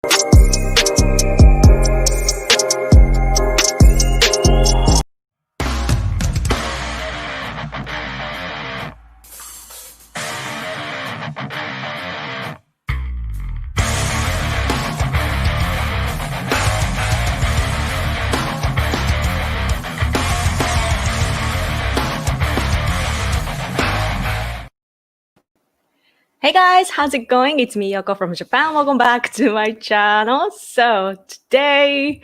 Hey guys, how's it going? It's me, Yoko from Japan. Welcome back to my channel. So today,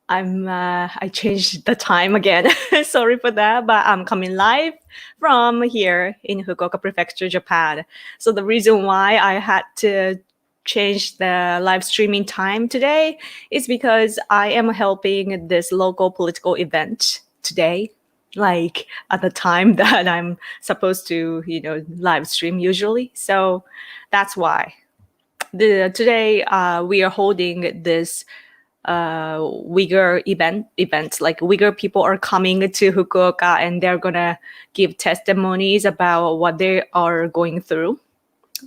I changed the time again. Sorry for that, but I'm coming live from here in Fukuoka Prefecture, Japan. So the reason why I had to change the live streaming time today is because I am helping this local political event today, like at the time that I'm supposed to, live stream usually. So that's why. Today we are holding this Uyghur event. Like Uyghur people are coming to Fukuoka and they're gonna give testimonies about what they are going through.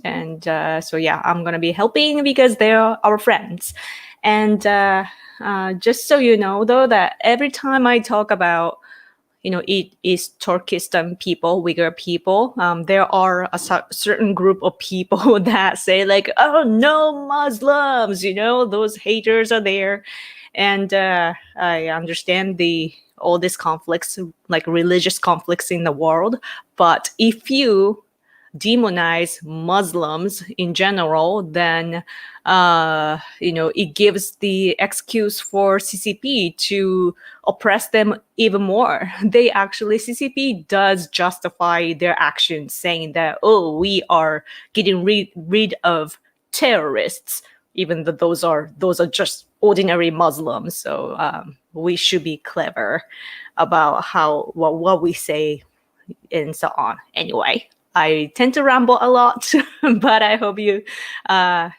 And so yeah, I'm gonna be helping because they're our friends. And just so you know, though, that every time I talk about East Turkestan people, Uyghur people, there are a certain group of people that say like, oh, no Muslims, those haters are there. And I understand all these conflicts, like religious conflicts in the world. But if you demonize Muslims in general, then it gives the excuse for CCP to oppress them even more. CCP does justify their actions, saying that, oh, we are getting rid of terrorists, even though those are just ordinary Muslims. So we should be clever about what we say and so on. Anyway, I tend to ramble a lot, but I hope you can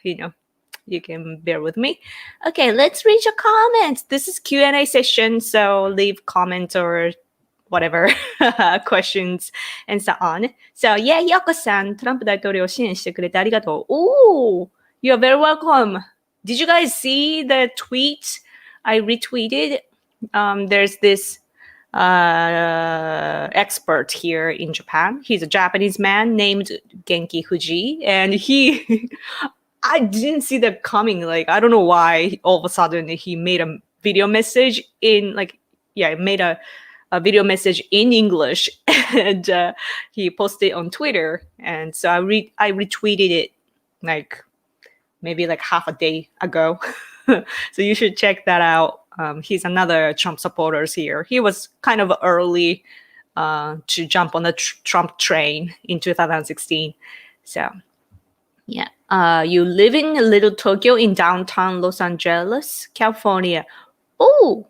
bear with me. Okay, let's read your comments. This is Q&A session, so leave comments or whatever questions and so on. So yeah, Yoko-san, トランプ大統領を支援してくれてありがとう。Oh, you're very welcome. Did you guys see the tweet I retweeted? There's this expert here in Japan. He's a Japanese man named Genki Fuji, and I didn't see that coming. Like, I don't know why all of a sudden he made a video message made a video message in English, and he posted it on Twitter. And so I retweeted it maybe half a day ago. So you should check that out. He's another Trump supporter here. He was kind of early to jump on the Trump train in 2016. So, yeah. You live in Little Tokyo in downtown Los Angeles, California. Oh,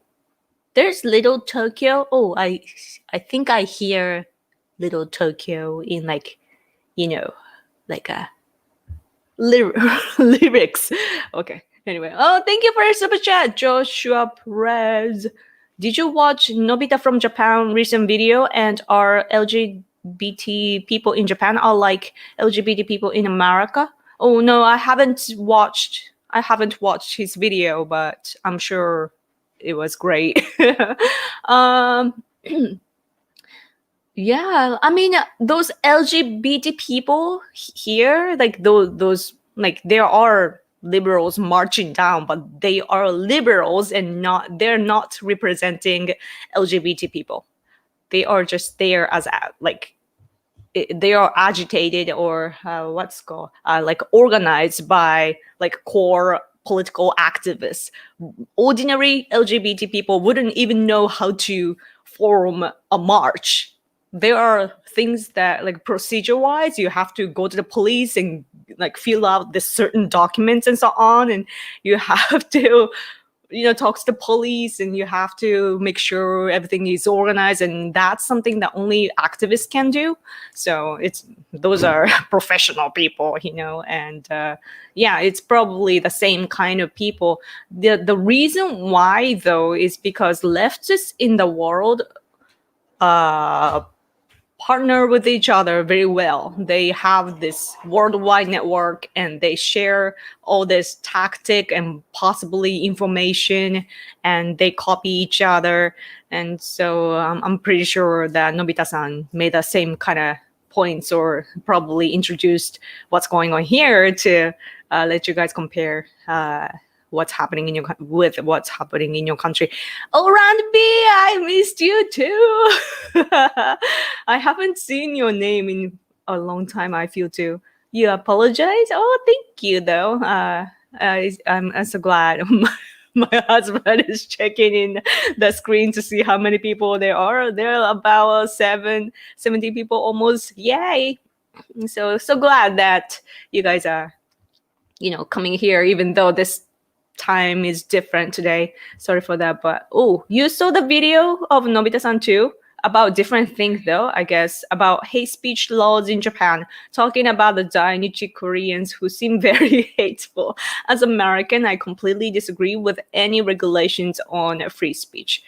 there's Little Tokyo. Oh, I think I hear Little Tokyo in a lyrics. Okay. Anyway, thank you for your super chat, Joshua Perez. Did you watch Nobita from Japan recent video? And are LGBT people in Japan are like LGBT people in America? Oh no, I haven't watched his video, but I'm sure it was great. Yeah, I mean those LGBT people here, those there are liberals marching down, but they are liberals and they're not representing LGBT people. They are just there as they are agitated or what's called organized by core political activists. Ordinary LGBT people wouldn't even know how to form a march. There are things that procedure wise you have to go to the police and fill out this certain documents and so on, and you have to talk to the police and you have to make sure everything is organized, and that's something that only activists can do. So those are professional people, and yeah, it's probably the same kind of people. The reason why though is because leftists in the world partner with each other very well. They have this worldwide network and they share all this tactic and possibly information, and they copy each other. And so I'm pretty sure that Nobita-san made the same kind of points, or probably introduced what's going on here to let you guys compare what's happening in your with what's happening in your country. Oh, Ranby, I missed you too. I haven't seen your name in a long time, I feel too. You apologize? Oh, thank you though. I'm so glad. My husband is checking in the screen to see how many people there are. There are about 70 people almost. Yay. So glad that you guys are, coming here, even though this time is different today. Sorry for that. But you saw the video of Nobita-san too? About different things though, I guess, about hate speech laws in Japan, talking about the Dainichi Koreans who seem very hateful. As American, I completely disagree with any regulations on free speech.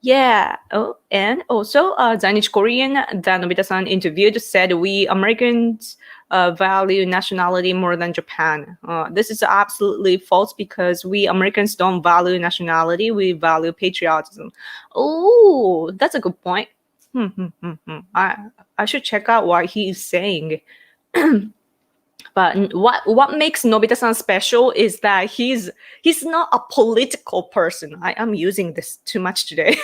Yeah. Oh, and also, Dainichi Korean that Nobita-san interviewed said we Americans value nationality more than Japan. This is absolutely false because we Americans don't value nationality. We value patriotism. Oh, that's a good point. I should check out what he's saying. But what makes Nobita-san special is that he's not a political person. I am using this too much today.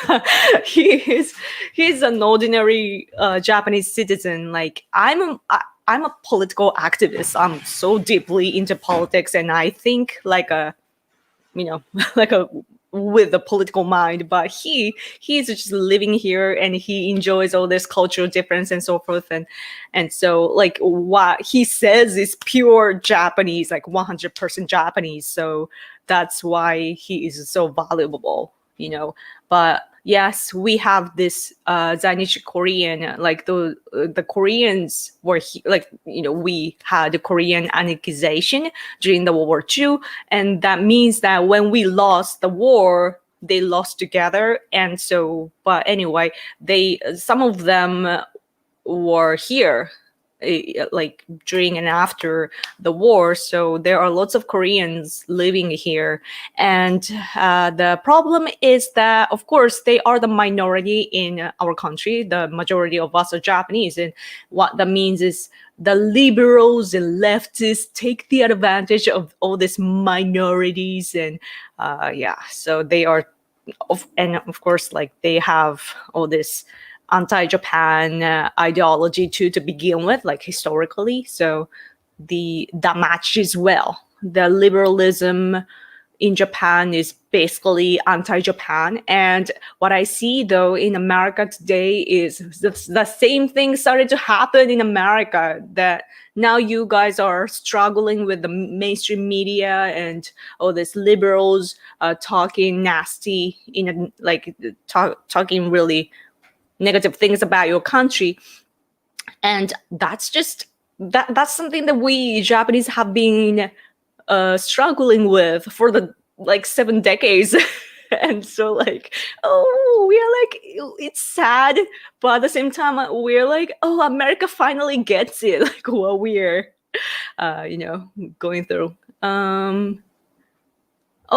he's an ordinary Japanese citizen. Like I'm a political activist. I'm so deeply into politics, and I think like a with a political mind, but he's just living here and he enjoys all this cultural difference and so forth, and so like what he says is pure Japanese, like 100% Japanese, so that's why he is so valuable, but yes, we have this Zainichi Korean, like the Koreans were we had the Korean annexation during the World War II, and that means that when we lost the war, they lost together, and so. But anyway, some of them were here like during and after the war, so there are lots of Koreans living here, and the problem is that of course they are the minority in our country. The majority of us are Japanese, and what that means is the liberals and leftists take the advantage of all these minorities, and so they are and of course like they have all this anti-Japan ideology to begin with, like historically. So that matches well. The liberalism in Japan is basically anti-Japan. And what I see though in America today is the same thing started to happen in America, that now you guys are struggling with the mainstream media and all these liberals talking nasty, talking really negative things about your country, and that's that's something that we Japanese have been struggling with for the 7 decades. And so we are it's sad, but at the same time we're like, oh, America finally gets it, like what we're going through. Oh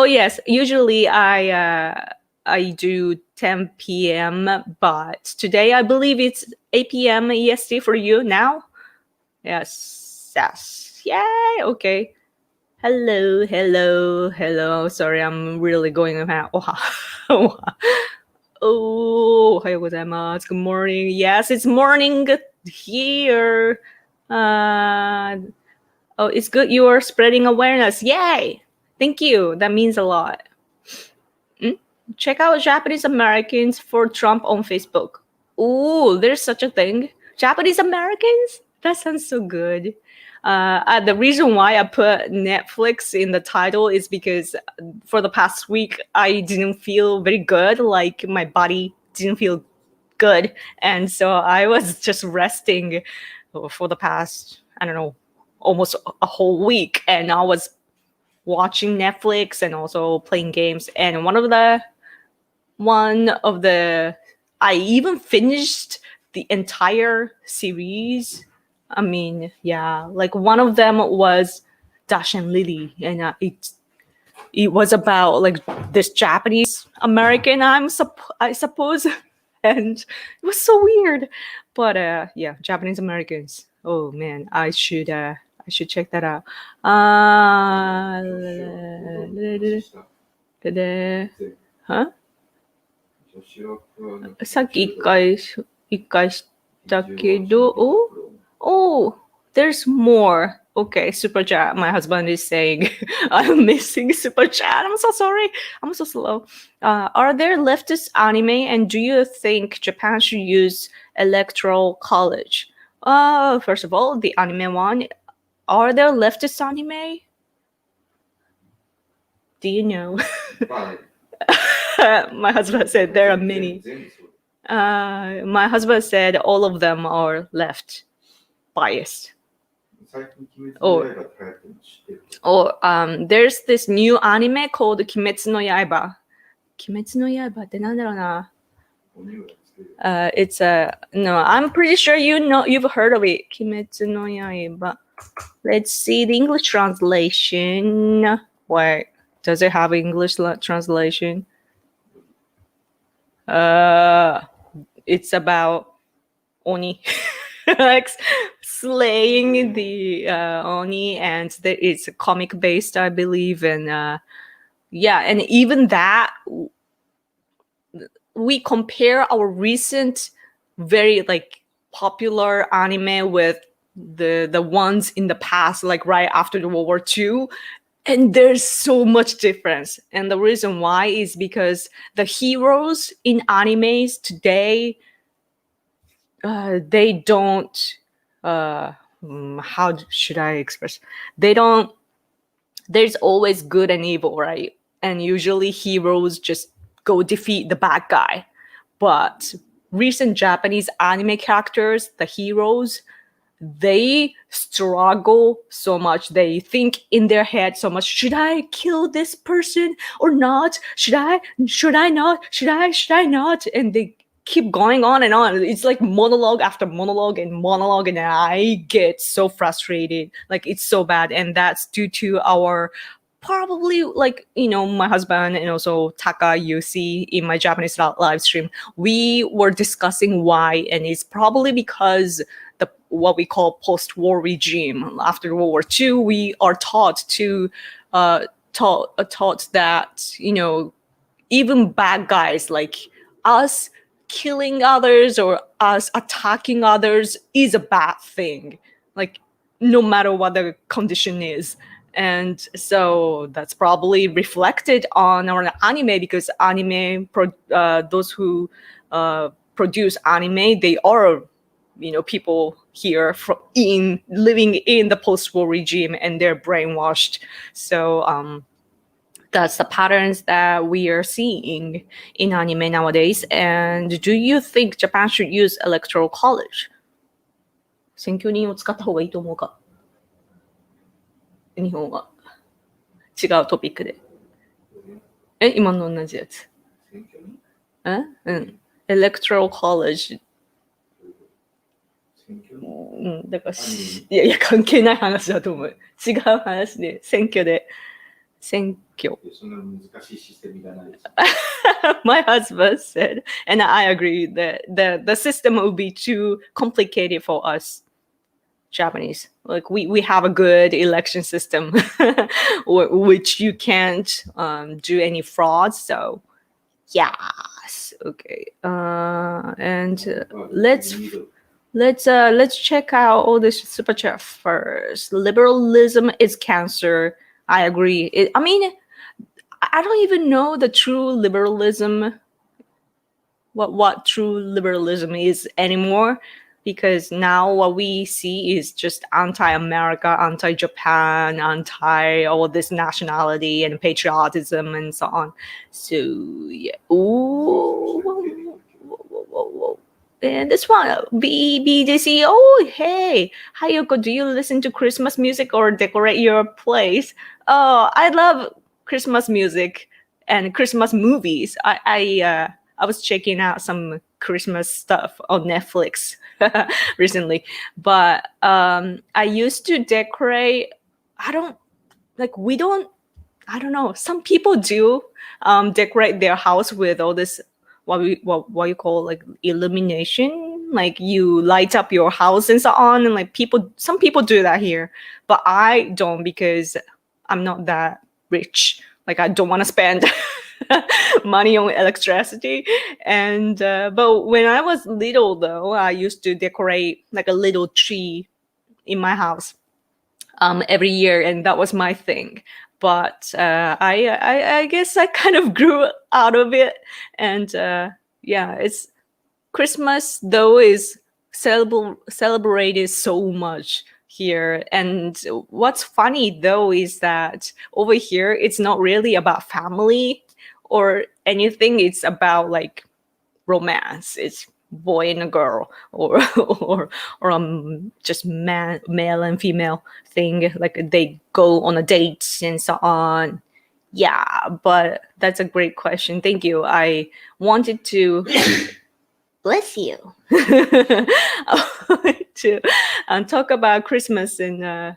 yes, usually I do 10 p.m., but today I believe it's 8 p.m. EST for you now. Yes. Yay, okay. Hello. Sorry, I'm really going around. Oh, ohayou gozaimasu. Good morning. Yes, it's morning here. It's good you are spreading awareness. Yay! Thank you. That means a lot. Check out Japanese Americans for Trump on Facebook. Ooh, there's such a thing. Japanese Americans? That sounds so good. The reason why I put Netflix in the title is because for the past week, I didn't feel very good. Like my body didn't feel good. And so I was just resting for the past, I don't know, almost a whole week. And I was watching Netflix and also playing games. And one of the I even finished the entire series. I mean, yeah, like one of them was Dash and Lily, and it was about like this Japanese American, I suppose, and it was so weird. But yeah, Japanese Americans. Oh man, I should check that out. Huh? さっき一回したけど、oh, there's more. Okay, super chat. My husband is saying I'm missing super chat. I'm so sorry. I'm so slow. Are there leftist anime, and do you think Japan should use electoral college? First of all, the anime one. Are there leftist anime? Do you know? My husband said there are many. My husband said all of them are left biased. Or there's this new anime called 鬼滅の刃. 鬼滅の刃ってなんだろうな? It's no, I'm pretty sure you've heard of it. 鬼滅の刃. Let's see the English translation. Wait, does it have English translation? It's about Oni. Like slaying the Oni, and it's comic based, I believe, and yeah, and even that we compare our recent very like popular anime with the ones in the past, like right after the World War II, and there's so much difference. And the reason why is because the heroes in animes today, they don't how should I express? They don't. There's always good and evil, right? And usually heroes just go defeat the bad guy. But recent Japanese anime characters, the heroes, they struggle so much. They think in their head so much. Should I kill this person or not? Should I not? Should I not? And they keep going on and on. It's like monologue after monologue and monologue, and I get so frustrated. Like it's so bad, and that's due to our probably like my husband and also Taka Yusi in my Japanese live stream. We were discussing why, and it's probably because what we call post-war regime after World War II. We are taught that even bad guys like us killing others or us attacking others is a bad thing, like no matter what the condition is. And so that's probably reflected on our anime, because anime those who produce anime, they are people here living in the post-war regime, and they're brainwashed. So that's the patterns that we are seeing in anime nowadays. And do you think Japan should use electoral college? 選挙人を使った方がいいと思うか？日本は違うトピックで。今の同じやつ。Electoral college。だからいや関係ない話だと思う。違う話で選挙。そんな難しいシステムいらないです。My husband said, and I agree that the system would be too complicated for us Japanese. Like we have a good election system, which you can't do any fraud. So yes, okay. And let's check out all this super chat first. Liberalism is cancer. I agree. I don't even know the true liberalism, what true liberalism is anymore, because now what we see is just anti-America, anti-Japan, anti all this nationality and patriotism and so on. So yeah. Ooh. Whoa. And this one, BBDC. Oh, hey. Hi, Yoko. Do you listen to Christmas music or decorate your place? Oh, I love Christmas music and Christmas movies. I was checking out some Christmas stuff on Netflix recently. But I used to decorate. We don't. I don't know. Some people do decorate their house with all this what you call like illumination. Like you light up your house and so on, and like some people do that here, but I don't because I'm not that rich. Like I don't want to spend money on electricity. And but when I was little, though, I used to decorate like a little tree in my house every year, and that was my thing. But I guess I kind of grew out of it, and it's Christmas though is celebrated so much here. And what's funny though is that over here it's not really about family or anything. It's about like romance. It's boy and a girl, or just male and female thing. Like they go on a date and so on. Yeah, but that's a great question. Thank you. I wanted to bless you to talk about Christmas and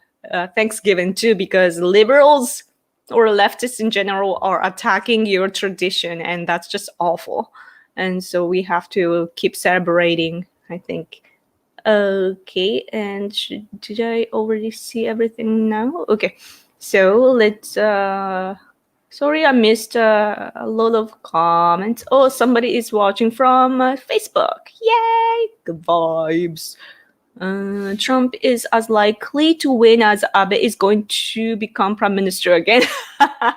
Thanksgiving too, because liberals or leftists in general are attacking your tradition, and that's just awful. And so we have to keep celebrating, I think. Okay, and did I already see everything now? Okay, so let's... sorry, I missed a lot of comments. Oh, somebody is watching from Facebook. Yay! Good vibes. Trump is as likely to win as Abe is going to become prime minister again. I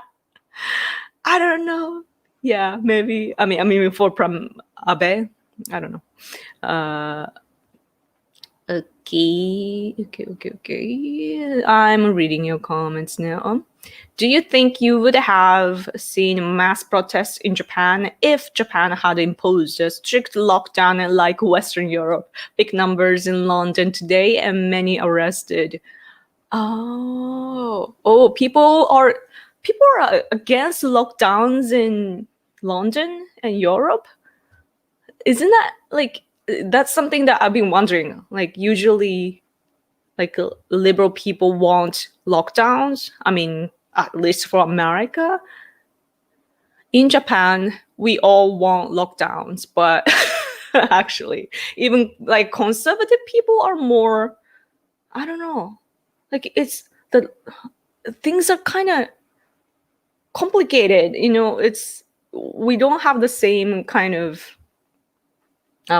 don't know. Yeah, maybe. I mean, for Prime Abe, I don't know. Okay. I'm reading your comments now. Do you think you would have seen mass protests in Japan if Japan had imposed a strict lockdown like Western Europe? Big numbers in London today and many arrested. Oh, people are against lockdowns in London and Europe. Isn't that like, that's something that I've been wondering. Like usually like liberal people want lockdowns. I mean, at least for America. In Japan, we all want lockdowns, but actually even like conservative people are more, I don't know. Like it's the things are kind of complicated, we don't have the same kind of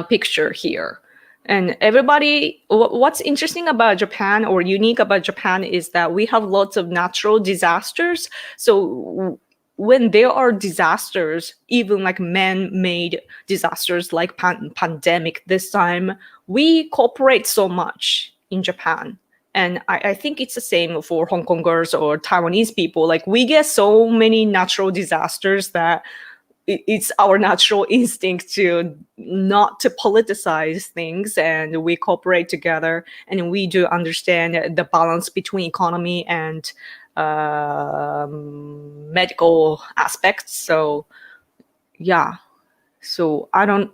picture here. And everybody, what's interesting about Japan or unique about Japan is that we have lots of natural disasters. So when there are disasters, even like man-made disasters like pandemic this time, we cooperate so much in Japan. And I think it's the same for Hong Kongers or Taiwanese people. Like we get so many natural disasters that it's our natural instinct to not to politicize things, and we cooperate together, and we do understand the balance between economy and medical aspects. So yeah, so I don't.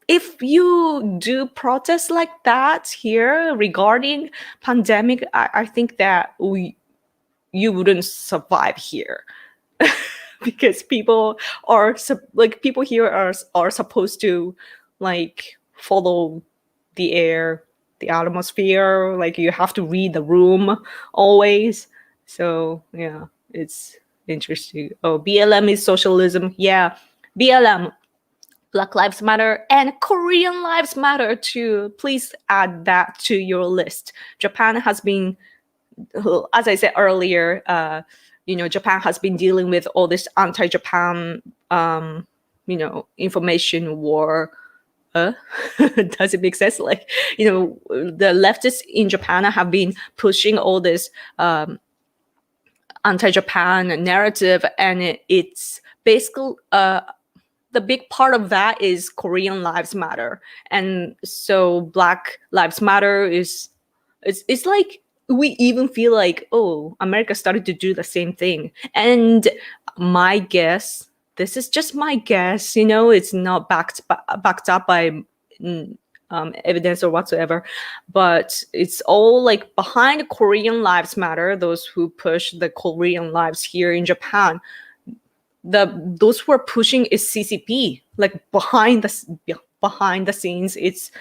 If you do protests like that here regarding pandemic, I think that you wouldn't survive here. Because people here are supposed to like follow the air, the atmosphere. Like you have to read the room always. So yeah, it's interesting. Oh, BLM is socialism. Yeah, BLM, Black Lives Matter, and Korean Lives Matter too. Please add that to your list. Japan has been, as I said earlier, Japan has been dealing with all this anti-Japan, information war. Does it make sense? Like, the leftists in Japan have been pushing all this anti-Japan narrative, and it's basically the big part of that is Korean Lives Matter, and so Black Lives Matter is it's like. We even feel like, oh, America started to do the same thing. And my guess this is just my guess, you know, it's not backed up by evidence or whatsoever, but it's all like behind Korean Lives Matter, those who push the Korean lives here in Japan. Those who are pushing is CCP, like behind the scenes, it's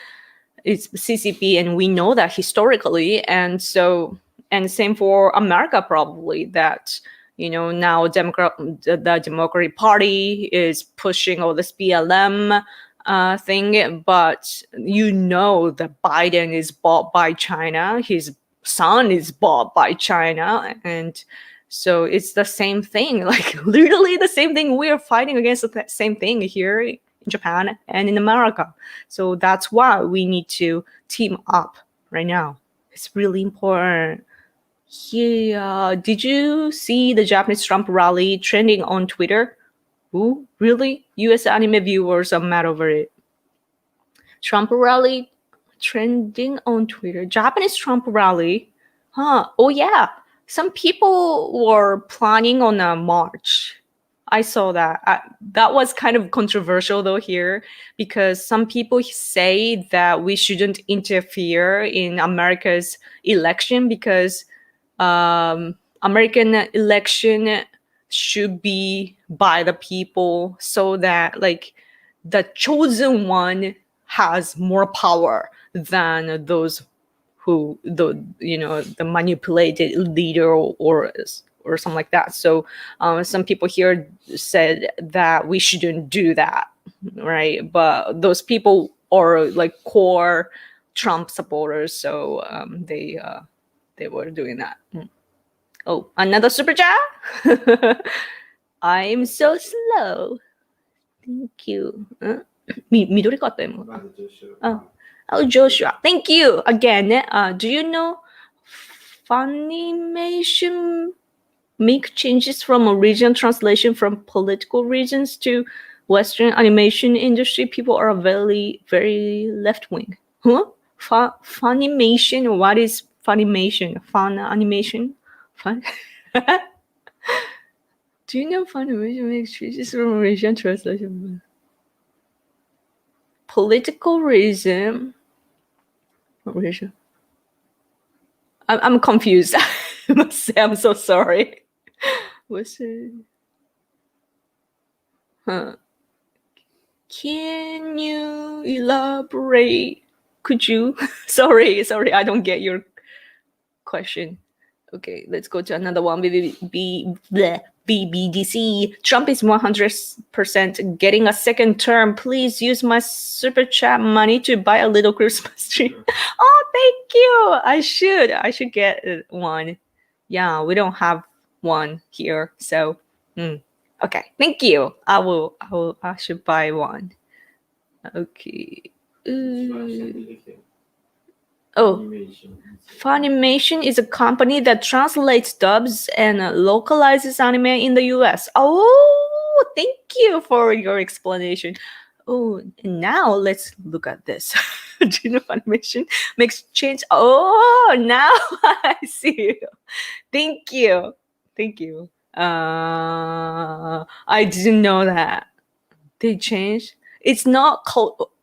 CCP, and we know that historically, and same for America probably, that you know now the Democratic Party is pushing all this BLM thing, but you know that Biden is bought by China, his son is bought by China, and so it's the same thing, like literally the same thing. We are fighting against the same thing here in Japan and in America. So that's why we need to team up right now. It's really important. Yeah, did you see the Japanese Trump rally trending on Twitter? Ooh, really? US anime viewers are mad over it. Trump rally trending on Twitter. Japanese Trump rally? Huh. Oh yeah. Some people were planning on a march. I saw that. That was kind of controversial though here, because some people say that we shouldn't interfere in America's election because American election should be by the people, so that like the chosen one has more power than those who the manipulated leader or something like that. So some people here said that we shouldn't do that, right? But those people are like core Trump supporters, so they were doing that. Oh, another super chat. I'm so slow. Thank you. 緑かった今。Oh, Joshua, thank you again. Do you know Funimation make changes from original translation from political reasons to Western animation industry? People are very, very left wing. Huh? Funimation? What is Funimation? Fun animation? Fun? Do you know Funimation makes changes from original translation? Political reason. I'm confused. I must say, I'm so sorry. What's it? Huh. Can you elaborate? Could you? Sorry, I don't get your question. Okay, let's go to another one. BBDC. Trump is 100% getting a second term. Please use my super chat money to buy a little Christmas tree. Oh, thank you. I should get one. Yeah, we don't have one here, so okay. Thank you. I should buy one. Okay. Oh, Funimation is a company that translates, dubs, and localizes anime in the US. Oh, thank you for your explanation. Oh, and now let's look at this. Do you know Funimation makes change? Oh, now I see. Thank you. I didn't know that. They changed. It's not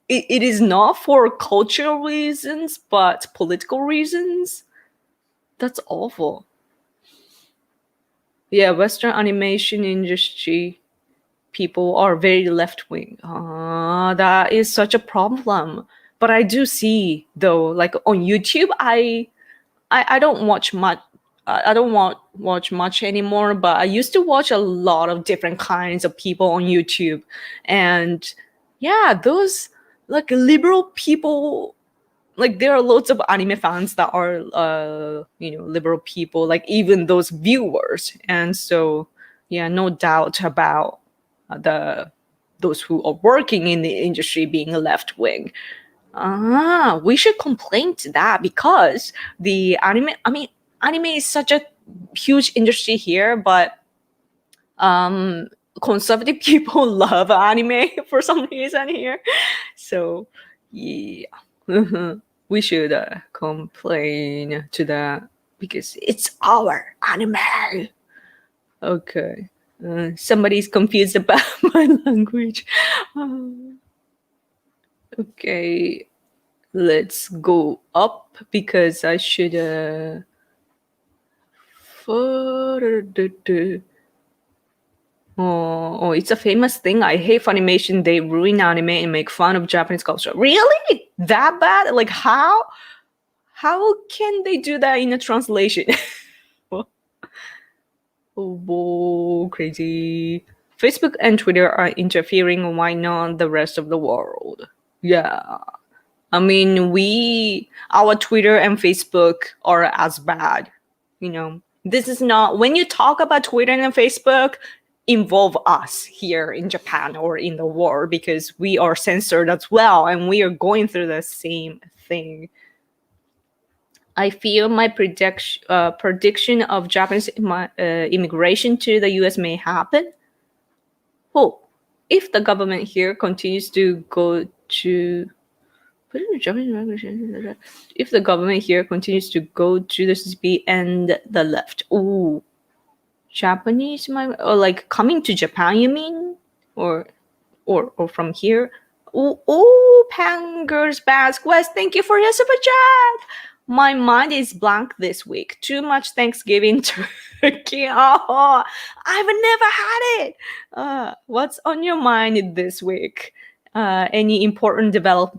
it is not for cultural reasons, but political reasons. That's awful. Yeah, Western animation industry people are very left-wing. That is such a problem. But I do see though, like on YouTube, I don't watch much. I don't watch much anymore, but I used to watch a lot of different kinds of people on YouTube, and yeah, those like liberal people, like there are lots of anime fans that are liberal people, like even those viewers, and so yeah, no doubt about those who are working in the industry being left wing. We should complain to that, because the anime is such a huge industry here, but conservative people love anime for some reason here. So yeah, we should complain to that, because it's our anime. Okay, Somebody's confused about my language. Okay, let's go up because I should. Oh, it's a famous thing. I hate Funimation. They ruin anime and make fun of Japanese culture. Really? That bad? Like how? How can they do that in a translation? Oh, crazy. Facebook and Twitter are interfering. Why not the rest of the world? Yeah. I mean, our Twitter and Facebook are as bad. This is not, when you talk about Twitter and Facebook, involve us here in Japan or in the world because we are censored as well and we are going through the same thing. I feel my prediction of Japanese immigration to the US may happen. Oh, if the government here continues to go to if the government here continues to go to the CCP and the left. Ooh, Japanese or like coming to Japan, you mean? Or from here? Oh, Pangers Basque West, thank you for your super chat. My mind is blank this week. Too much Thanksgiving turkey. Oh, I've never had it. What's on your mind this week? Any important why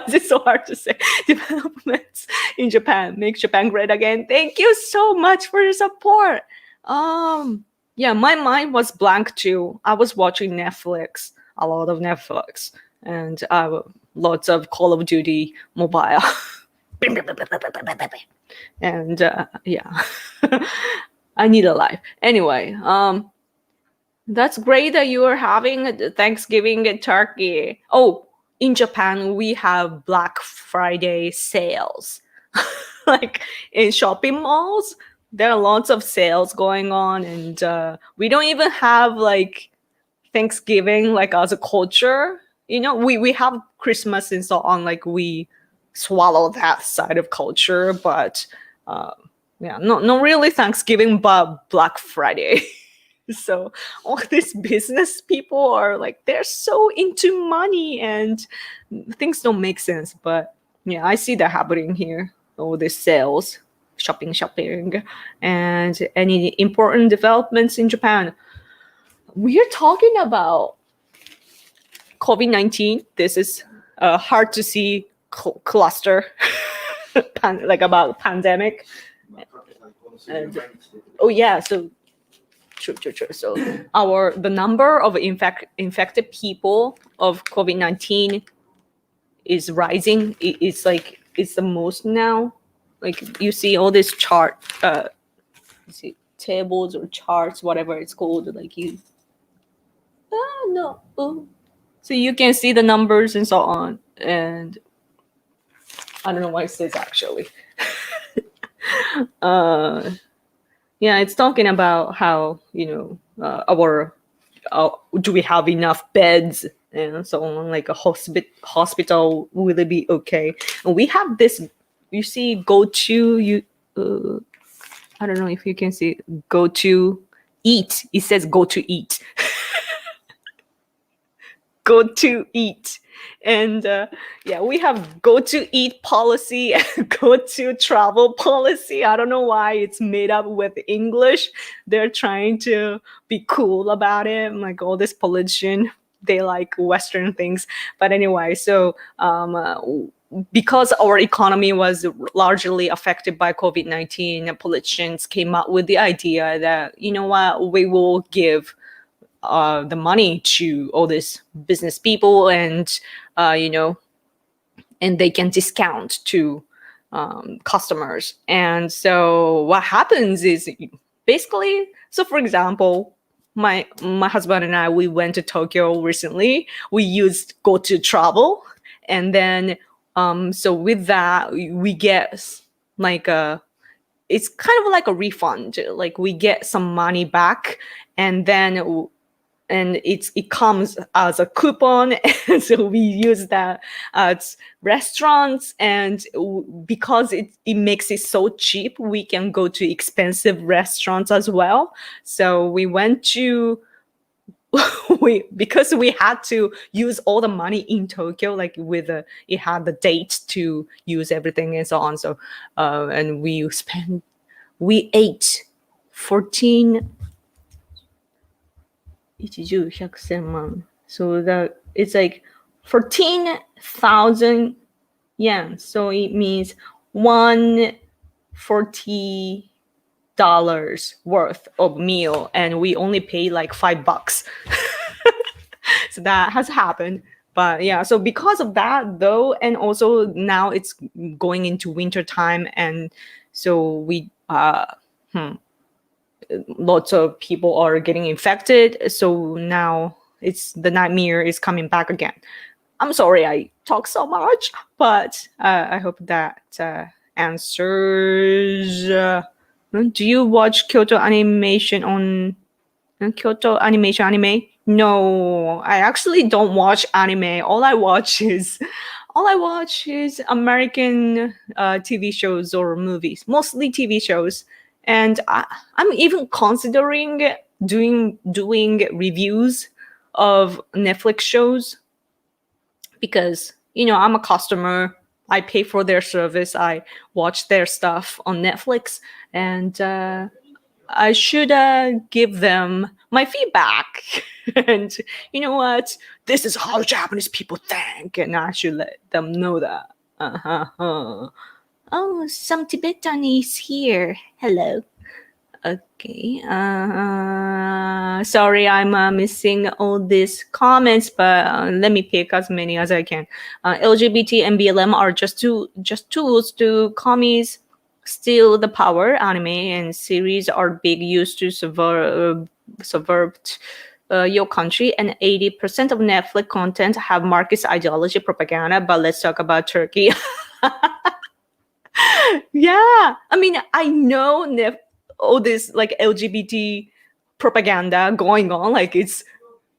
is it so hard to say? Developments in Japan. Make Japan great again. Thank you so much for your support. Yeah, my mind was blank too. I was watching Netflix, a lot of Netflix, and lots of Call of Duty mobile. And yeah, I need a life. Anyway, that's great that you are having Thanksgiving turkey. Oh, in Japan, we have Black Friday sales. Like in shopping malls, there are lots of sales going on, and we don't even have like Thanksgiving like as a culture. We have Christmas and so on, like we swallow that side of culture, but yeah, not really Thanksgiving, but Black Friday. So all these business people are like, they're so into money and things don't make sense. But yeah, I see that happening here. All these sales, shopping, and any important developments in Japan. We are talking about COVID-19. This is hard to see cluster, like about pandemic. And, oh yeah, so True. So the number of infected people of COVID-19 is rising. It's like it's the most now. Like you see all this chart, you see tables or charts, whatever it's called. Like so you can see the numbers and so on. And I don't know what it says actually. Yeah, it's talking about how our do we have enough beds and so on, like a hospital will it be okay? And we have this. You see, go to I don't know if you can see go to eat. It says go to eat. Go to eat. And yeah, we have go to eat policy and go to travel policy. I don't know why it's made up with English. They're trying to be cool about it. Like all this pollution, they like Western things. But anyway, so because our economy was largely affected by COVID-19, politicians came up with the idea that, you know what, we will give the money to all these business people, and and they can discount to customers. And so what happens is basically, so for example, my husband and I, we went to Tokyo recently. We used Go to Travel, and then so with that we get like it's kind of like a refund. Like we get some money back, and then and it comes as a coupon, and so we use that at restaurants. And because it makes it so cheap, we can go to expensive restaurants as well. So we went to because we had to use all the money in Tokyo, like it had the date to use everything and so on. So and we ate 14 so that it's like 14,000 yen. So it means $140 worth of meal, and we only pay like $5. So that has happened. But yeah, so because of that though, and also now it's going into winter time, and so we lots of people are getting infected. So now the nightmare is coming back again. I'm sorry I talk so much, but I hope that answers. Do you watch Kyoto Animation on Kyoto Animation anime? No, I actually don't watch anime. All I watch is American TV shows or movies, mostly TV shows. And I'm even considering doing reviews of Netflix shows because, I'm a customer. I pay for their service. I watch their stuff on Netflix, and I should give them my feedback. And you know what? This is how Japanese people think, and I should let them know that. Oh, some Tibetan is here. Hello. Okay. Sorry, I'm missing all these comments, but let me pick as many as I can. LGBT and BLM are just tools to commies steal the power. Anime and series are big used to subvert your country, and 80% of Netflix content have Marxist ideology propaganda. But let's talk about Turkey. Yeah, I mean, I know all this like LGBT propaganda going on, like it's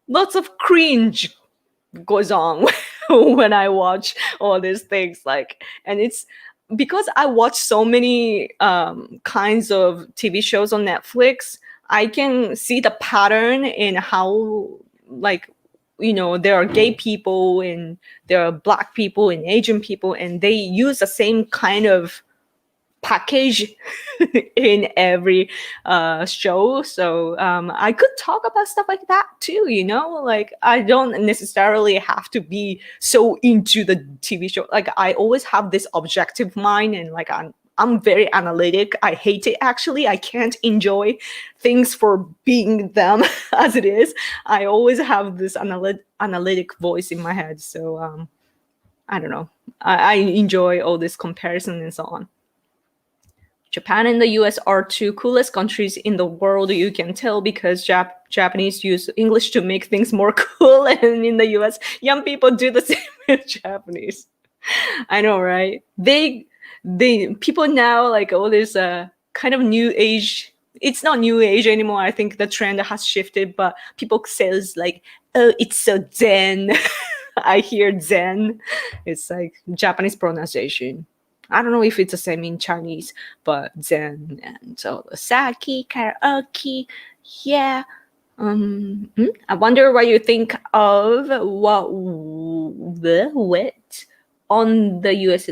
lots of cringe goes on when I watch all these things, like, and it's because I watch so many kinds of TV shows on Netflix. I can see the pattern in how, like, there are gay people and there are Black people and Asian people, and they use the same kind of package in every show. So I could talk about stuff like that too, like I don't necessarily have to be so into the TV show. Like I always have this objective mind, and like I'm very analytic. I hate it, actually. I can't enjoy things for being them as it is. I always have this analytic voice in my head. So I don't know. I enjoy all this comparison and so on. Japan and the US are two coolest countries in the world. You can tell because Japanese use English to make things more cool, and in the US, young people do the same with Japanese. I know, right? They people now, like all this kind of new age. It's not new age anymore. I think the trend has shifted, but people says like, "Oh, it's so zen." I hear zen. It's like Japanese pronunciation. I don't know if it's the same in Chinese, but zen and so sake, karaoke, yeah. I wonder what you think of what on the US.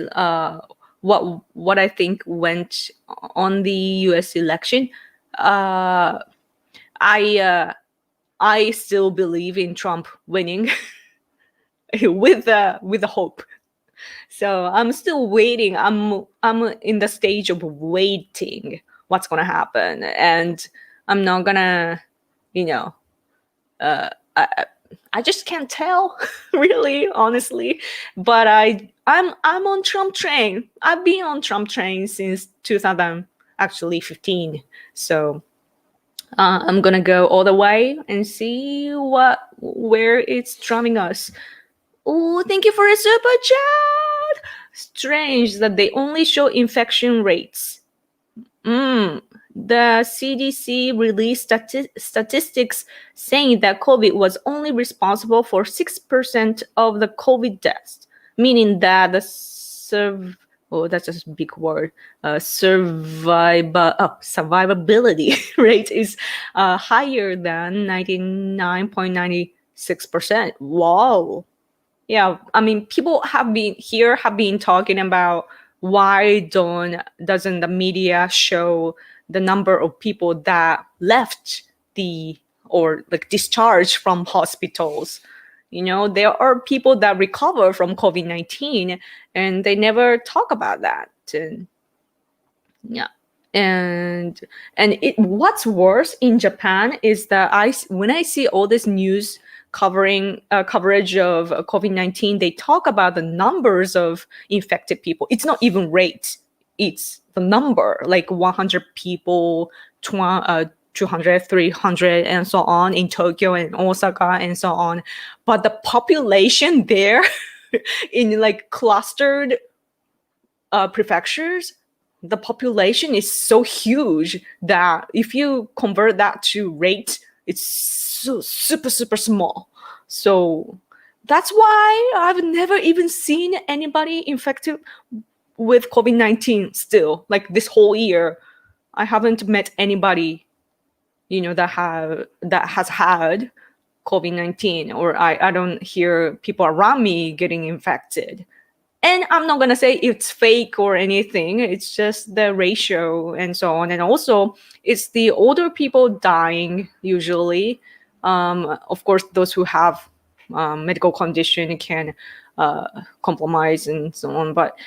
What I think went on the US election. I still believe in Trump winning with the hope. So I'm still waiting. I'm in the stage of waiting what's gonna happen, and I'm not gonna, I just can't tell, really, honestly. But I'm on Trump train. I've been on Trump train since 2015. So I'm gonna go all the way and see where it's driving us. Oh, thank you for a super chat. Strange that they only show infection rates. the CDC released statistics saying that COVID was only responsible for 6% of the COVID deaths, meaning that the that's just a big word. Survivability rate is higher than 99.96%. Wow. Yeah, I mean, people have been talking about why doesn't the media show the number of people that left or like discharged from hospitals. There are people that recover from COVID-19 and they never talk about that. And yeah. And what's worse in Japan is that when I see all this news coverage of COVID-19, they talk about the numbers of infected people. It's not even rate. It's the number, like 100 people, 200, 300, and so on in Tokyo and Osaka and so on. But the population there in like clustered prefectures, the population is so huge that if you convert that to rate, it's so super, super small. So that's why I've never even seen anybody infected with COVID-19 still. Like this whole year, I haven't met anybody, that has had COVID-19, or I don't hear people around me getting infected. And I'm not going to say it's fake or anything. It's just the ratio and so on. And also, it's the older people dying usually. Of course, those who have medical condition can compromise and so on. But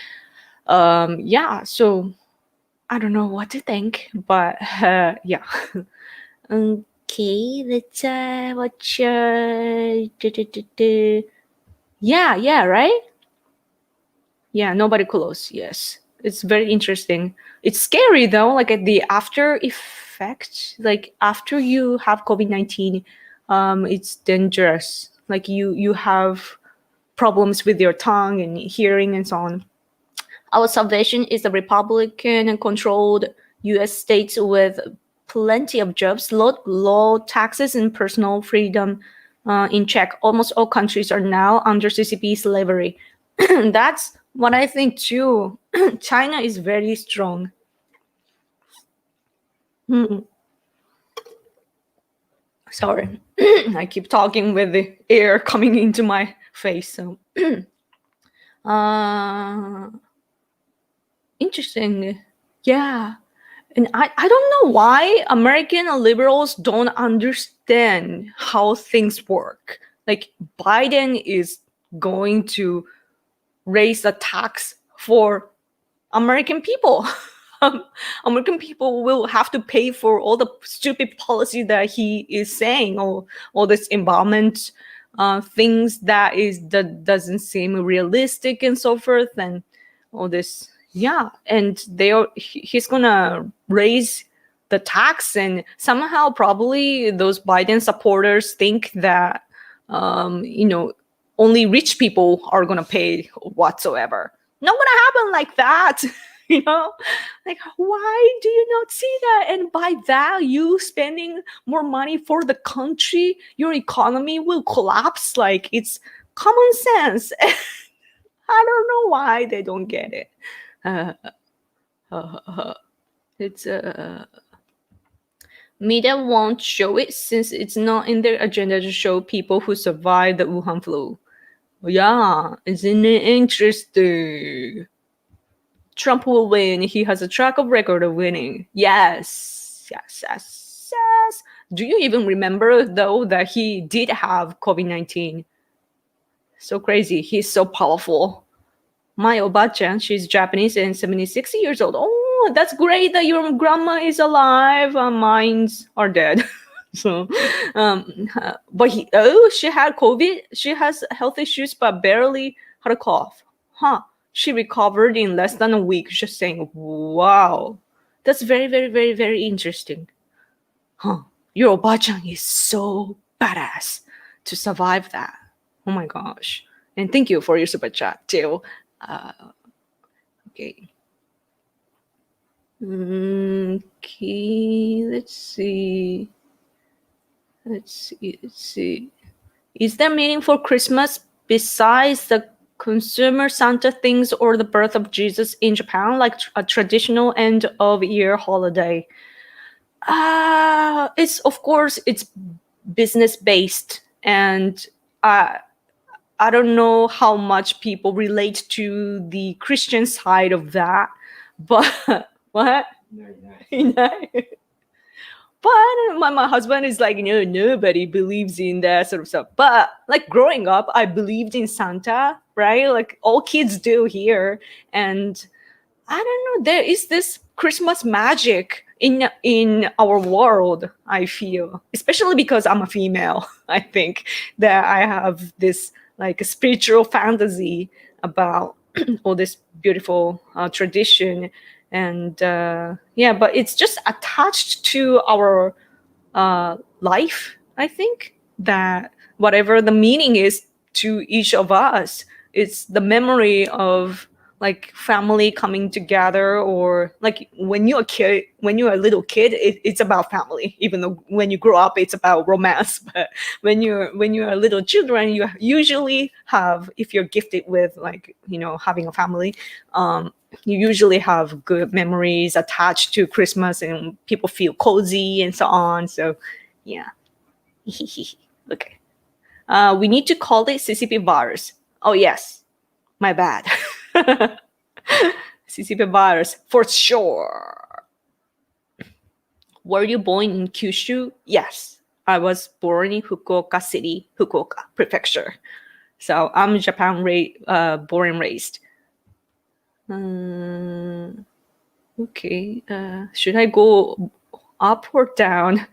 yeah, so I don't know what to think. But yeah. Okay, let's watch. Yeah, right? Yeah, nobody close. Yes. It's very interesting. It's scary though, like at the after effect, like after you have COVID-19, it's dangerous. Like you have problems with your tongue and hearing and so on. Our salvation is the Republican-controlled U.S. states with plenty of jobs, low taxes, and personal freedom in check. Almost all countries are now under CCP slavery. That's what I think too. China is very strong. Sorry, I keep talking with the air coming into my face. So, interesting. Yeah. And I don't know why American liberals don't understand how things work. Like Biden is going to raise the tax for American people. American people will have to pay for all the stupid policy that he is saying, all this environment things that doesn't seem realistic and so forth, and all this. Yeah, and he's gonna raise the tax, and somehow probably those Biden supporters think that only rich people are gonna pay whatsoever. Not gonna happen like that. Like, why do you not see that? And by that, you spending more money for the country, your economy will collapse. Like, it's common sense. I don't know why they don't get it. It's media won't show it since it's not in their agenda to show people who survived the Wuhan flu. Yeah, isn't it interesting? Trump will win. He has a track record of winning. Yes. Do you even remember, though, that he did have COVID-19? So crazy. He's so powerful. My oba-chan, she's Japanese and 76 years old. Oh, that's great that your grandma is alive. Mine's are dead. So, but she had COVID. She has health issues, but barely had a cough. She recovered in less than a week. Just saying, wow, that's very, very, very, very interesting. Your oba-chan is so badass to survive that. Oh my gosh. And thank you for your super chat, too. Okay. Okay, let's see. Is there meaning for Christmas besides the consumer Santa things or the birth of Jesus in Japan, like a traditional end of year holiday? It's of course it's business based, and I don't know how much people relate to the Christian side of that, but what? But my husband is like, no, nobody believes in that sort of stuff. But like growing up, I believed in Santa, right? Like all kids do here. And I don't know, there is this Christmas magic in our world, I feel, especially because I'm a female. I think that I have this like spiritual fantasy about all this beautiful tradition. And yeah, but it's just attached to our life. I think that whatever the meaning is to each of us, it's the memory of like family coming together, or like when you're a little kid, it's about family, even though when you grow up it's about romance. But when you're a little children, you usually have, if you're gifted with like, having a family, you usually have good memories attached to Christmas, and people feel cozy and so on. So yeah. Okay. We need to call it CCP virus. Oh yes, my bad. CCP virus for sure. Were you born in Kyushu? Yes, I was born in Fukuoka City, Fukuoka Prefecture. So I'm Japan born and raised. Okay. Should I go up or down?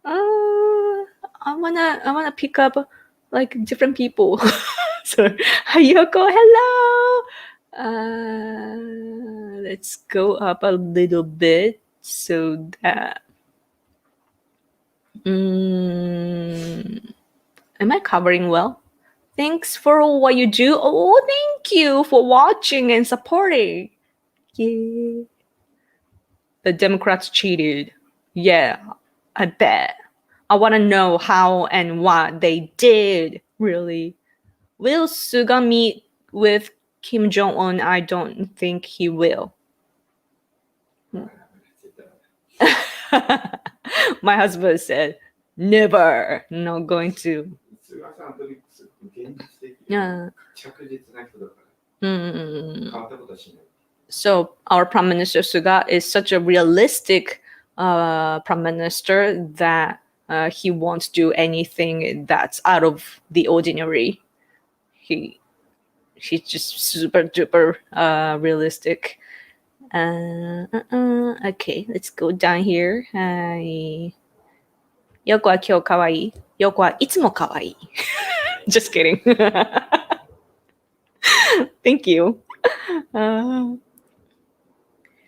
I wanna pick up like different people. So Yoko, hello. Let's go up a little bit so that. Am I covering well? Thanks for what you do. Oh, thank you for watching and supporting. Yeah. The Democrats cheated. Yeah, I bet. I want to know how and what they did, really. Will Suga meet with Kim Jong-un? I don't think he will. My husband said, never, not going to. So our Prime Minister Suga is such a realistic Prime Minister that he won't do anything that's out of the ordinary. He's just super duper realistic. Okay, let's go down here. ヨコは今日かわいい。ヨコはいつもかわいい。Just kidding. Thank you.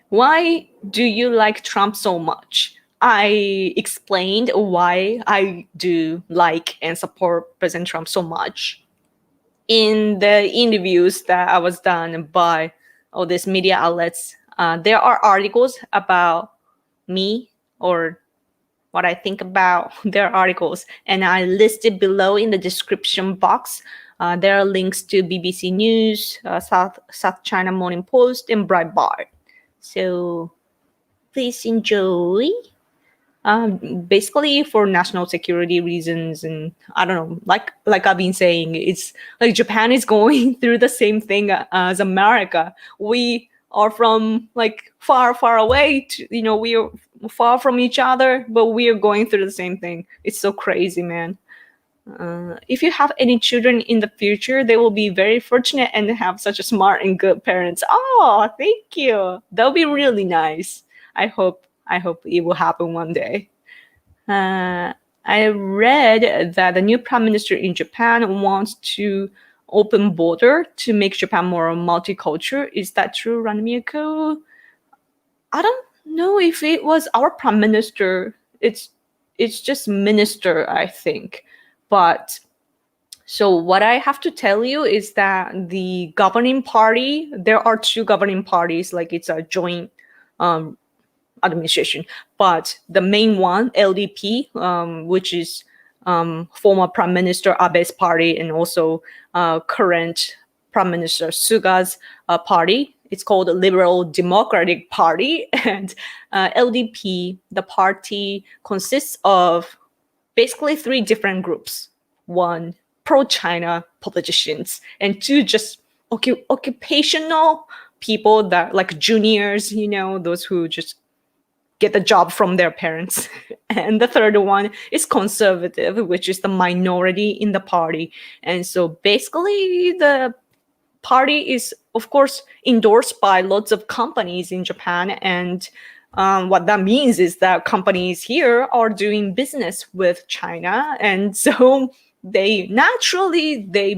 Why do you like Trump so much? I explained why I do like and support President Trump so much in the interviews that I was done by all these media outlets. There are articles about me or what I think about their articles, and I listed below in the description box. There are links to BBC News, South China Morning Post, and Breitbart. So please enjoy. Basically for national security reasons, and I don't know, like I've been saying, it's like Japan is going through the same thing as America. We are from like far away to, we are far from each other, but we are going through the same thing. It's so crazy, man. If you have any children in the future, they will be very fortunate and have such a smart and good parents. Oh, thank you. That would be really nice. I hope it will happen one day. I read that the new prime minister in Japan wants to open border to make Japan more multicultural. Is that true, Ranmiko? I don't know if it was our prime minister. It's just minister, I think. But so what I have to tell you is that the governing party, there are two governing parties, like it's a joint administration. But the main one, LDP, which is former Prime Minister Abe's party and also current Prime Minister Suga's party. It's called the Liberal Democratic Party. And LDP, the party consists of basically 3 different groups. 1, pro-China politicians, and 2, just occupational people that like juniors, those who just get the job from their parents. And the 3rd one is conservative, which is the minority in the party. And so basically the party is, of course, endorsed by lots of companies in Japan. And what that means is that companies here are doing business with China. And so they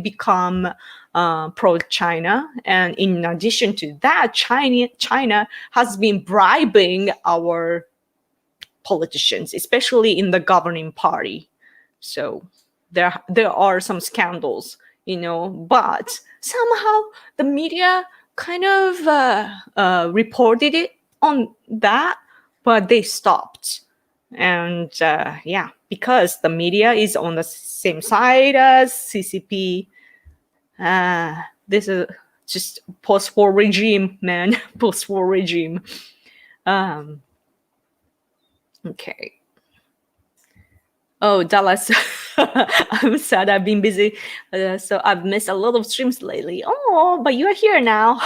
become pro-China. And in addition to that, China has been bribing our politicians, especially in the governing party. So there are some scandals, but somehow the media kind of reported it on that, but they stopped. And because the media is on the same side as CCP, this is just post-war regime, man. Post-war regime. Okay. Oh, Dallas. I'm sad I've been busy. So I've missed a lot of streams lately. Oh, but you're here now.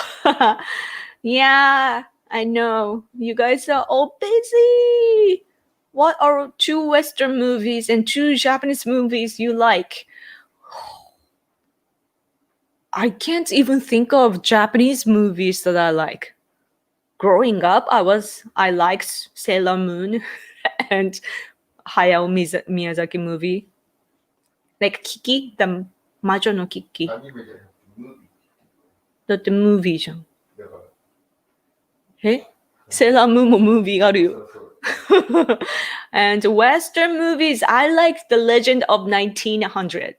Yeah, I know. You guys are all busy. What are 2 Western movies and 2 Japanese movies you like? I can't even think of Japanese movies that I like. Growing up, I liked Sailor Moon and Hayao Miyazaki movie. Like Kiki, the Majo no Kiki. That's the movie じゃん。セーラームーンも movie あるよ。And Western movies, I like The Legend of 1900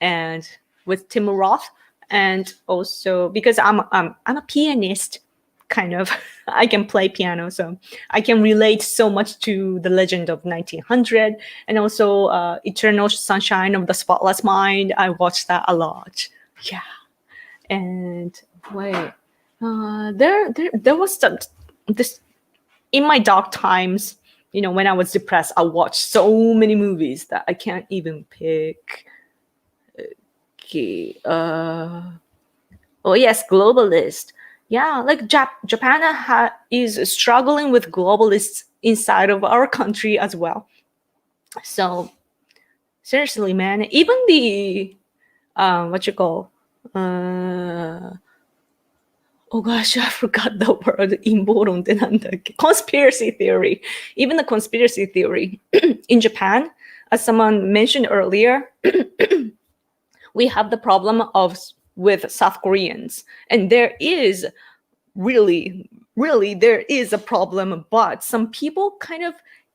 and with Tim Roth, and also because I'm a pianist, kind of. I can play piano, so I can relate so much to The Legend of 1900, and also Eternal Sunshine of the Spotless Mind. I watched that a lot. Yeah. And wait, there was this in my dark times, when I was depressed, I watched so many movies that I can't even pick. Okay. Oh yes, globalist. Yeah, like Japan is struggling with globalists inside of our country as well. So seriously, man, even the oh gosh, I forgot the word. 陰謀論ってなんだっけ? Conspiracy theory. Even the conspiracy theory in Japan, as someone mentioned earlier, we have the problem with South Koreans, and there is really there is a problem, but some people kind of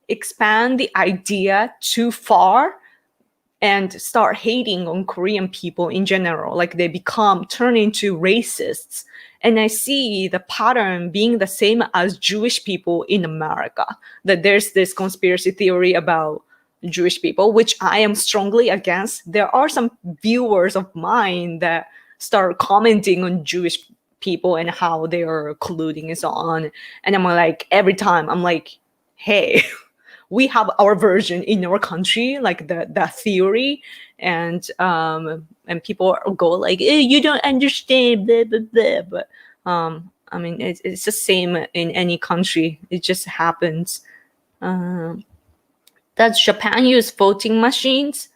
expand the idea too far and start hating on Korean people in general. Like they turn into racists. And I see the pattern being the same as Jewish people in America, that there's this conspiracy theory about Jewish people, which I am strongly against. There are some viewers of mine that start commenting on Jewish people and how they are colluding and so on. And I'm like, every time I'm like, hey, we have our version in our country, like the theory, and people go like, you don't understand, blah, blah, blah. But I mean, it's the same in any country. It just happens. Does Japan use voting machines?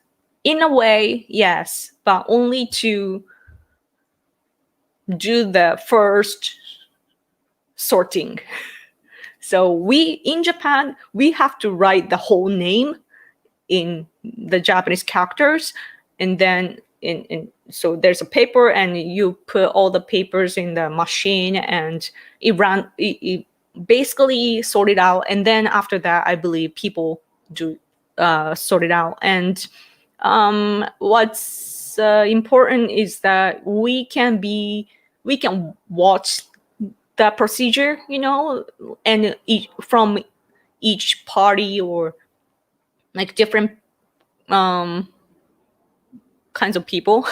In a way, yes, but only to do the first sorting. So in Japan, we have to write the whole name in the Japanese characters, and then so there's a paper, and you put all the papers in the machine, and it basically sort it out. And then after that, I believe people do sort it out. And what's important is that we can watch the procedure, and from each party or like different kinds of people.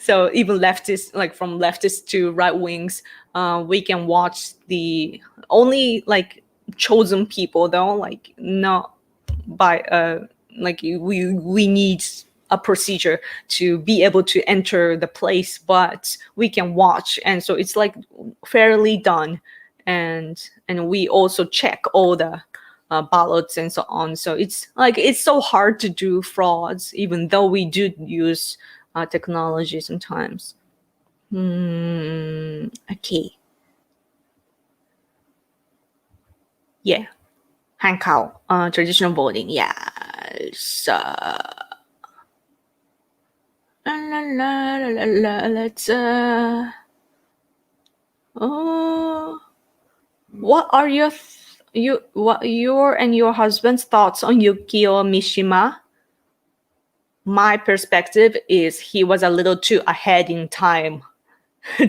So even leftists, like from leftists to right wings, we can watch the only like chosen people though, like not by like we need a procedure to be able to enter the place, but we can watch, and so it's like fairly done, and we also check all the ballots and so on. So it's so hard to do frauds, even though we do use technology sometimes. Okay. Yeah. Hand count, traditional voting. Yes. Let's. What are your and your husband's thoughts on Yukio Mishima? My perspective is he was a little too ahead in time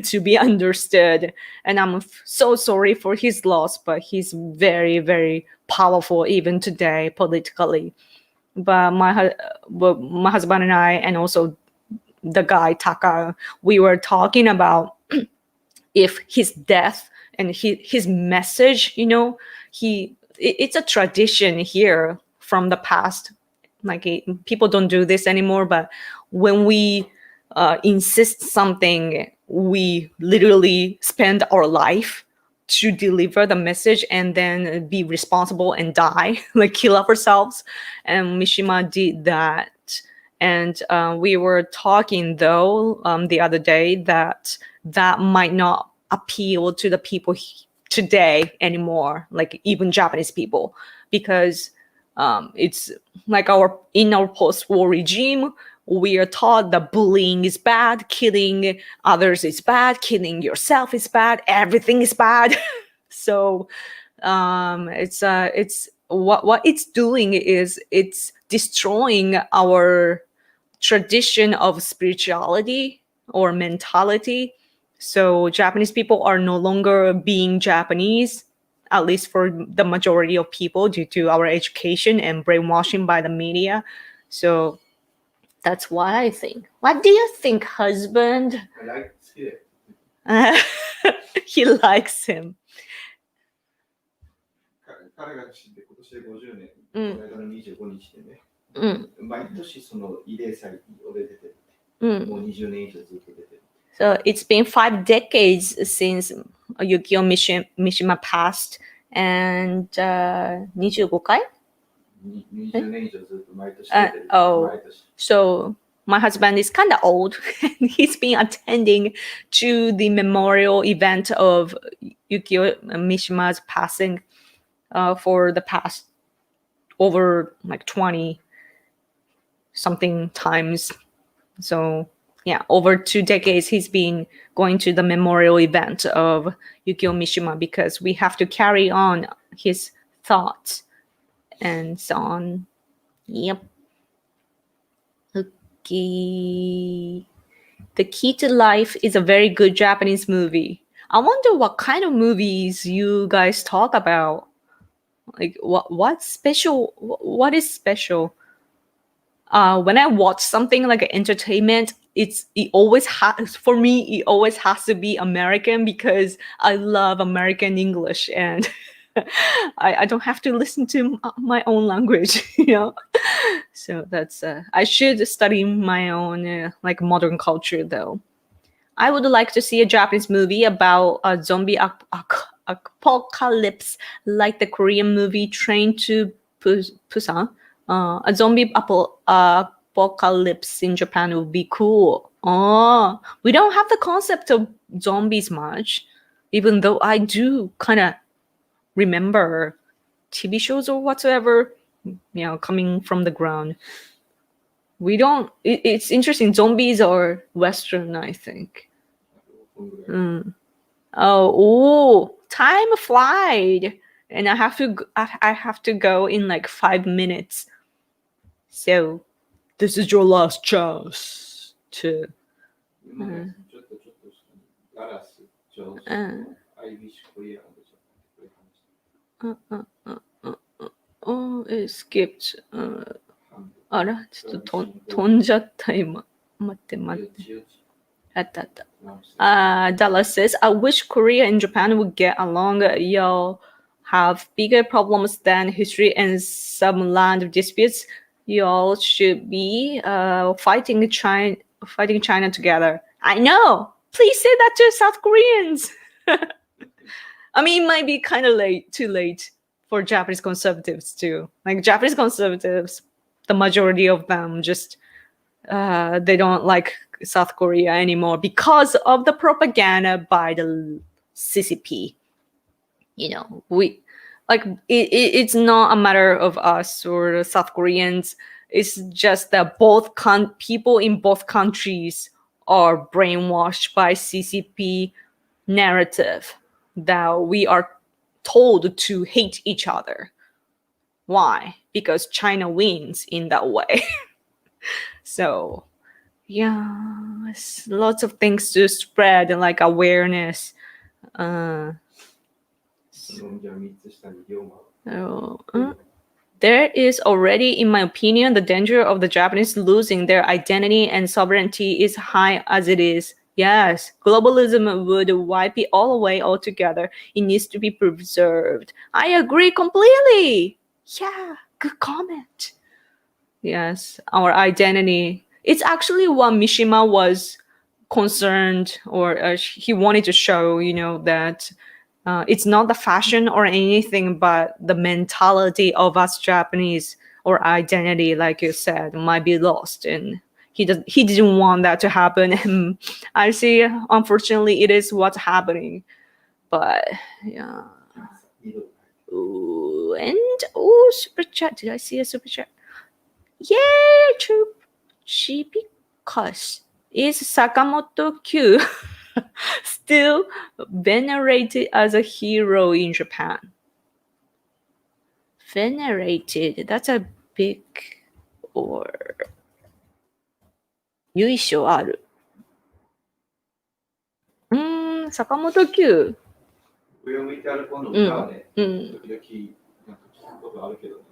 to be understood, and I'm so sorry for his loss, but he's very, very powerful even today politically. But my husband and I, and also the guy Taka, we were talking about if his death and his message, it's a tradition here from the past. Like people don't do this anymore, but when we insist something, we literally spend our life to deliver the message and then be responsible and die, like kill ourselves. And Mishima did that. And we were talking though the other day that might not appeal to the people today anymore, like even Japanese people, because it's like in our post-war regime, we are taught that bullying is bad, killing others is bad, killing yourself is bad, everything is bad. So it's what it's doing is it's destroying our tradition of spirituality or mentality. So Japanese people are no longer being Japanese, at least for the majority of people, due to our education and brainwashing by the media. So that's what I think. What do you think, husband? I like it. He likes him. 彼が死んで今年で50年、うん、この間の25日でね、うん、毎年その慰霊祭に俺出てる、もう20年以上ずっと出てる。So it's been 5 decades since Yukio Mishima passed, and 25回? 20年以上ずっと毎年出てる。毎年。So my husband is kind of old, and he's been attending to the memorial event of Yukio Mishima's passing for the past over like 20 something times. So yeah, over 2 decades he's been going to the memorial event of Yukio Mishima because we have to carry on his thoughts and so on. Yep. Okay. The Key to Life is a very good Japanese movie. I wonder what kind of movies you guys talk about. Like what's special? What is special? When I watch something like entertainment, it always has, for me, it always has to be American because I love American English and I don't have to listen to my own language, So that's I should study my own like modern culture though. I would like to see a Japanese movie about a zombie apocalypse, like the Korean movie Train to Busan. A zombie apocalypse in Japan would be cool. Oh, we don't have the concept of zombies much, even though I do kind of remember TV shows or whatsoever, coming from the ground. We don't. It's interesting. Zombies are Western, I think. Oh, time flied, and I have to go in like 5 minutes. So this is your last chance to. I wish Korea and Japan. It skipped. あら、ちょっと飛んじゃった今。待って。あった。Dallas says, I wish Korea and Japan would get along. Y'all have bigger problems than history and some land disputes. Y'all should be fighting China together. I know. Please say that to South Koreans. I mean, it might be kind of too late for Japanese conservatives too. Like Japanese conservatives, the majority of them just they don't like South Korea anymore because of the propaganda by the CCP. You know, it's not a matter of us or South Koreans. It's just that people in both countries are brainwashed by CCP narrative that we are told to hate each other. Why? Because China wins in that way. So, yeah, lots of things to spread and like awareness. There is already, in my opinion, the danger of the Japanese losing their identity and sovereignty is high as it is. Yes, globalism would wipe it all away altogether. It needs to be preserved. I agree completely. Yeah, good comment. Yes, our identity. It's actually what Mishima was concerned, or he wanted to show, that it's not the fashion or anything, but the mentality of us Japanese, or identity, like you said, might be lost. And he didn't want that to happen. And I see, unfortunately, it is what's happening. But yeah. Ooh, and super chat. Did I see a super chat? Yeah, true. Because is Sakamoto Q still venerated as a hero in Japan? Venerated, that's a big or 由緒ある。坂本九。上向いてある子の歌はね、時々なんか聞くことあるけどね。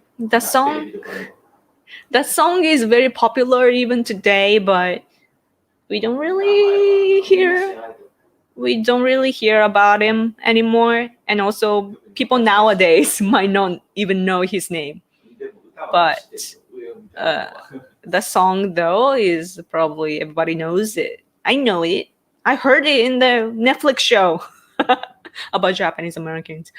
That song is very popular even today, but we don't really hear about him anymore. And also, people nowadays might not even know his name. But the song, though, is probably everybody knows it. I know it. I heard it in the Netflix show about Japanese Americans.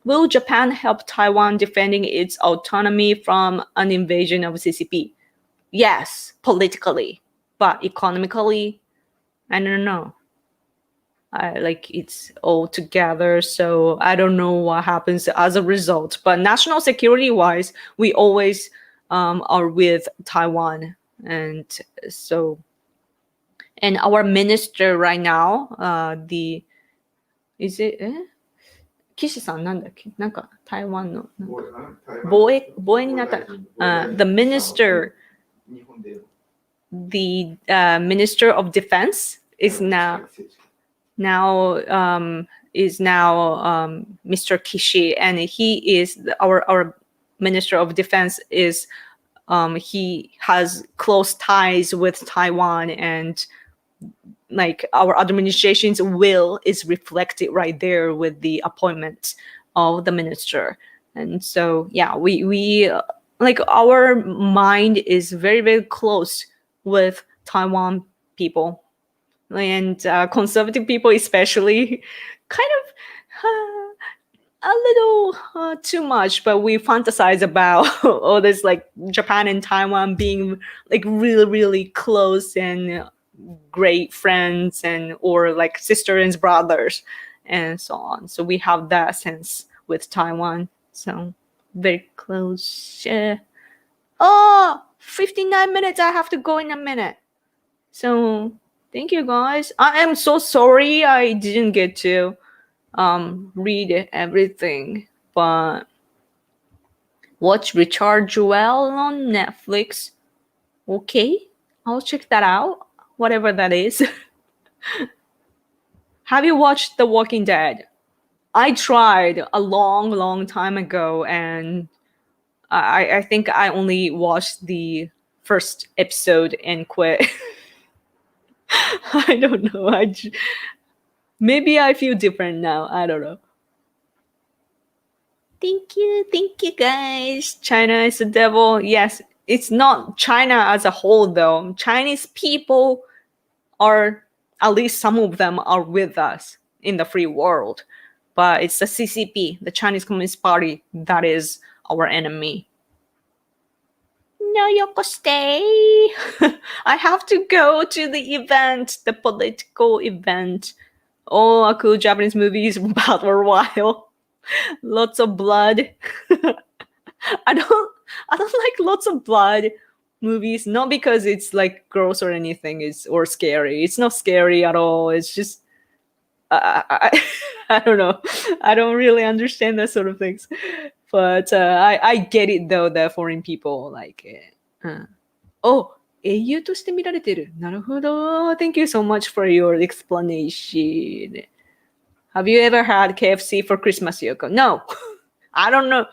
Will Japan help Taiwan defending its autonomy from an invasion of CCP? Yes, politically, but economically, I don't know. It's all together, so I don't know what happens as a result. But national security-wise, we always are with Taiwan, and so. And our minister right now, Kishiさんなんだっけ？なんか台湾の防衛になった。The minister, the Minister of Defense is now Mr. Kishi, and he is our Minister of Defense is he has close ties with Taiwan, and like our administration's will is reflected right there with the appointment of the minister. And so yeah, we like our mind is very, very close with Taiwan people, and conservative people especially, kind of a little too much, but we fantasize about all this like Japan and Taiwan being like really, really close and great friends, and or like sisters and brothers and so on. So we have that sense with Taiwan. So very close. 59 minutes. I have to go in a minute. So thank you guys. I am so sorry I didn't get to read everything, but watch Richard Jewell on Netflix. Okay, I'll check that out, whatever that is. have you watched The Walking Dead? I tried a long time ago, and I think I only watched the first episode and quit. I don't know. Maybe I feel different now. I don't know. Thank you guys. China is the devil. Yes, it's not China as a whole though. Chinese people are, at least some of them are with us in the free world. But it's the CCP, the Chinese Communist Party, that is our enemy. No, Yoko, stay. I have to go to the event, the political event. Oh, a cool Japanese movie is about for a while. Lots of blood. I don't like lots of blood movies, not because it's like gross or anything, or scary. It's not scary at all. It's just I don't know. I don't really understand that sort of things. But I get it though, the foreign people like it. Oh, 英雄として見られてる。なるほど。Thank you so much for your explanation. Have you ever had KFC for Christmas, Yoko? No. I don't know.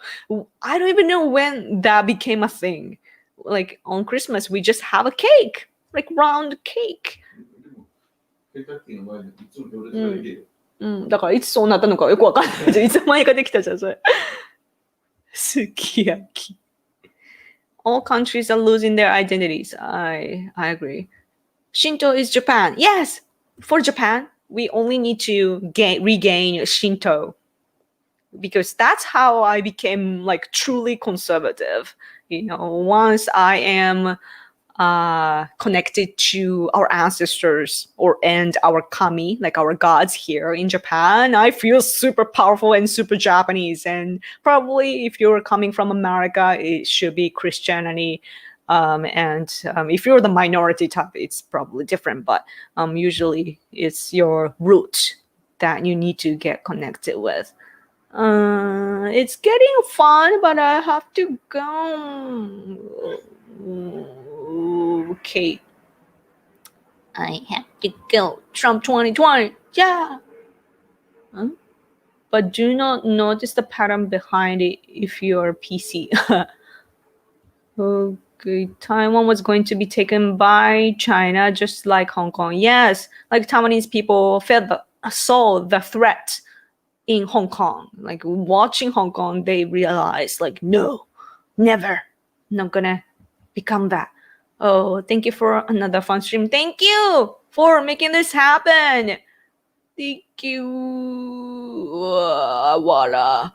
I don't even know when that became a thing. Like on Christmas, we just have a cake, like round cake. だからいつそうなったのかよくわかんないじゃん。いつ前ができたじゃん、それ。すき焼き。All countries are losing their identities. I agree. Shinto is Japan. Yes, for Japan, we only need to regain Shinto. Because that's how I became like truly conservative. You know, once I am connected to our ancestors and our kami, like our gods here in Japan, I feel super powerful and super Japanese. And probably if you're coming from America, it should be Christianity. And if you're the minority type, it's probably different. But usually it's your root that you need to get connected with. It's getting fun, but I have to go. Okay. I have to go. Trump 2020. Yeah. Huh? But do not notice the pattern behind it if you're PC. Okay. Taiwan was going to be taken by China just like Hong Kong. Yes. Like Taiwanese people saw the threat in Hong Kong. Like watching Hong Kong, they realized like, no, never. Not gonna become that. Oh, thank you for another fun stream. Thank you for making this happen. Thank you. I wanna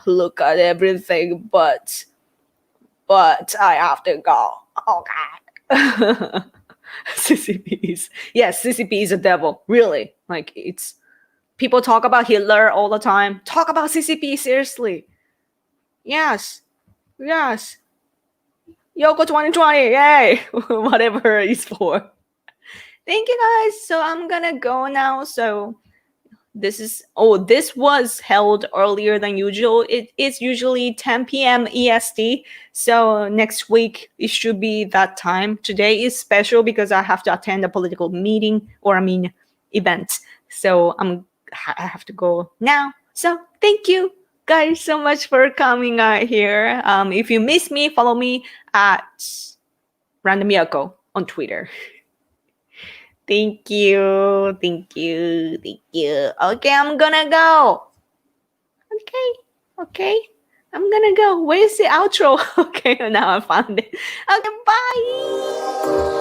look at everything, but I have to go. Oh God. CCPs. Yes, CCP is a devil. Really. Like it's people talk about Hitler all the time. Talk about CCP seriously. Yes. Yoko 2020, yay! Whatever it's for. Thank you guys. So I'm gonna go now. So this was held earlier than usual. It is usually 10 p.m. EST. So next week it should be that time. Today is special because I have to attend a political meeting event. So I have to go now. So thank you guys so much for coming out here. If you miss me, follow me at Random Yoko on Twitter. Thank you. Okay, I'm gonna go. Okay. I'm gonna go. Where's the outro? Okay, now I found it. Okay, bye.